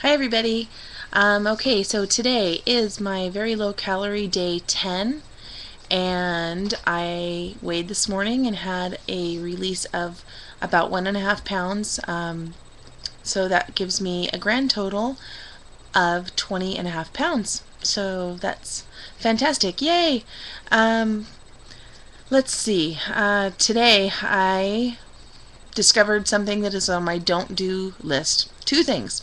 Hi everybody. Okay, so today is my very low calorie day 10, and I weighed this morning and had a release of about 1.5 pounds. So that gives me a grand total of 20.5 pounds. So that's fantastic. Yay! Um, let's see. Today I discovered something that is on my don't do list. Two things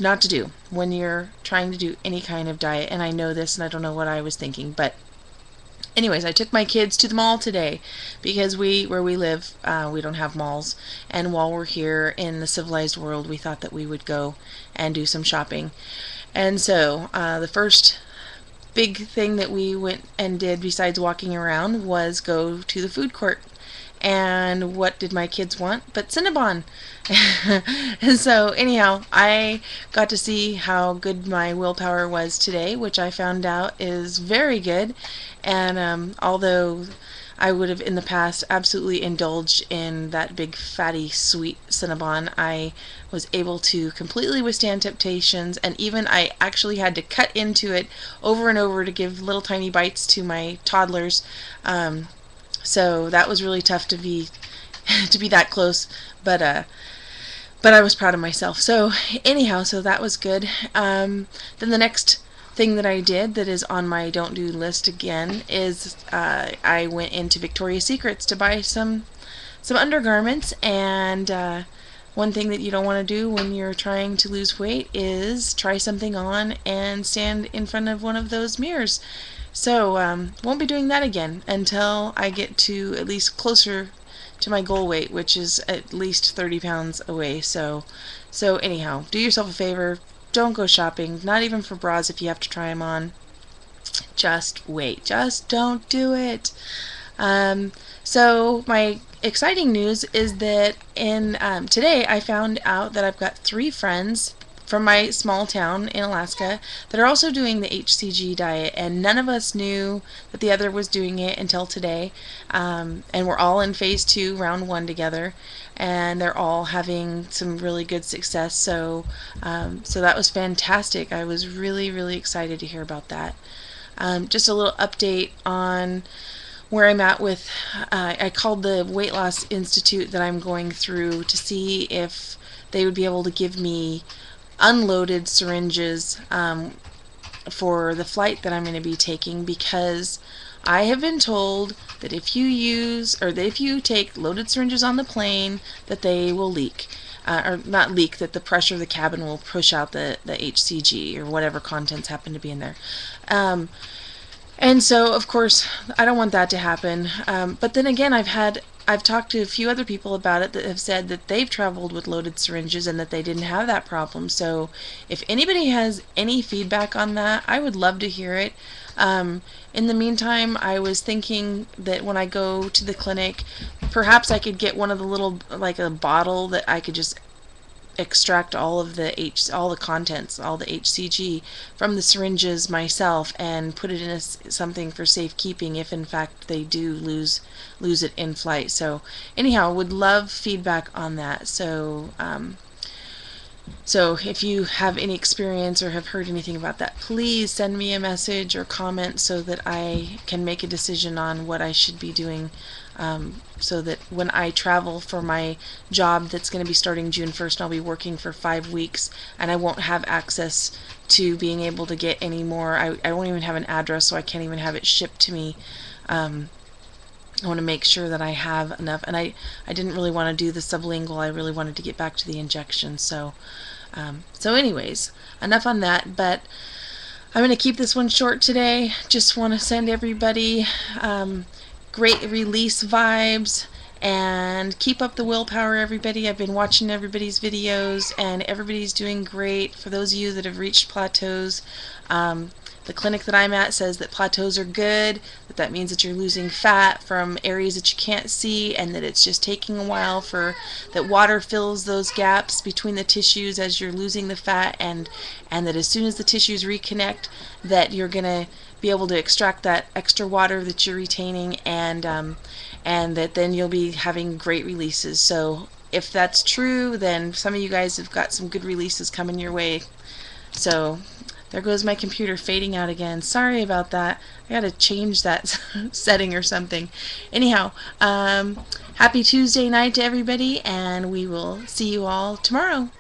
not to do when you're trying to do any kind of diet, and I know this and I don't know what I was thinking, but anyways, I took my kids to the mall today because where we live, we don't have malls, and while we're here in the civilized world, we thought that we would go and do some shopping. And so the first big thing that we went and did besides walking around was go to the food court. And what did my kids want but Cinnabon? And so anyhow, I got to see how good my willpower was today, which I found out is very good. And although I would have in the past absolutely indulged in that big fatty sweet Cinnabon, I was able to completely withstand temptations, and even I actually had to cut into it over and over to give little tiny bites to my toddlers. So that was really tough to be to be that close, but I was proud of myself. So anyhow, so that was good. Then the next thing that I did that is on my don't do list again is I went into Victoria's Secrets to buy some undergarments, and one thing that you don't want to do when you're trying to lose weight is try something on and stand in front of one of those mirrors. So won't be doing that again until I get to at least closer to my goal weight, which is at least 30 pounds away. So anyhow, do yourself a favor. Don't go shopping, not even for bras if you have to try them on. Just wait. Just don't do it. So my exciting news is that in today I found out that I've got 3 friends from my small town in Alaska that are also doing the HCG diet, and none of us knew that the other was doing it until today. And we're all in phase 2, round 1 together, and they're all having some really good success. So that was fantastic. I was really excited to hear about that. Just a little update on where I'm at with, I called the weight loss institute that I'm going through to see if they would be able to give me unloaded syringes for the flight that I'm going to be taking, because I have been told that if you take loaded syringes on the plane, that they will leak. Or not leak, that the pressure of the cabin will push out the HCG or whatever contents happen to be in there. And so, of course, I don't want that to happen. But then again, I've talked to a few other people about it that have said that they've traveled with loaded syringes and that they didn't have that problem. So if anybody has any feedback on that, I would love to hear it. In the meantime, I was thinking that when I go to the clinic, perhaps I could get one of the little, like a bottle that I could just extract all the contents, all the HCG from the syringes myself, and put it in something for safekeeping if in fact they do lose it in flight. So anyhow, would love feedback on that. So if you have any experience or have heard anything about that, please send me a message or comment so that I can make a decision on what I should be doing, so that when I travel for my job that's going to be starting June 1st, I'll be working for 5 weeks, and I won't have access to being able to get any more. I won't even have an address, so I can't even have it shipped to me. I want to make sure that I have enough, and I didn't really want to do the sublingual. I really wanted to get back to the injection. So anyways, enough on that, but I'm going to keep this one short today. Just want to send everybody great release vibes, and keep up the willpower, everybody. I've been watching everybody's videos, and everybody's doing great. For those of you that have reached plateaus, the clinic that I'm at says that plateaus are good, that means that you're losing fat from areas that you can't see, and that it's just taking a while for that water fills those gaps between the tissues as you're losing the fat, and that as soon as the tissues reconnect, that you're going to be able to extract that extra water that you're retaining, and that then you'll be having great releases. So if that's true, then some of you guys have got some good releases coming your way. So there goes my computer fading out again. Sorry about that. I gotta change that setting or something. Anyhow, happy Tuesday night to everybody, and we will see you all tomorrow.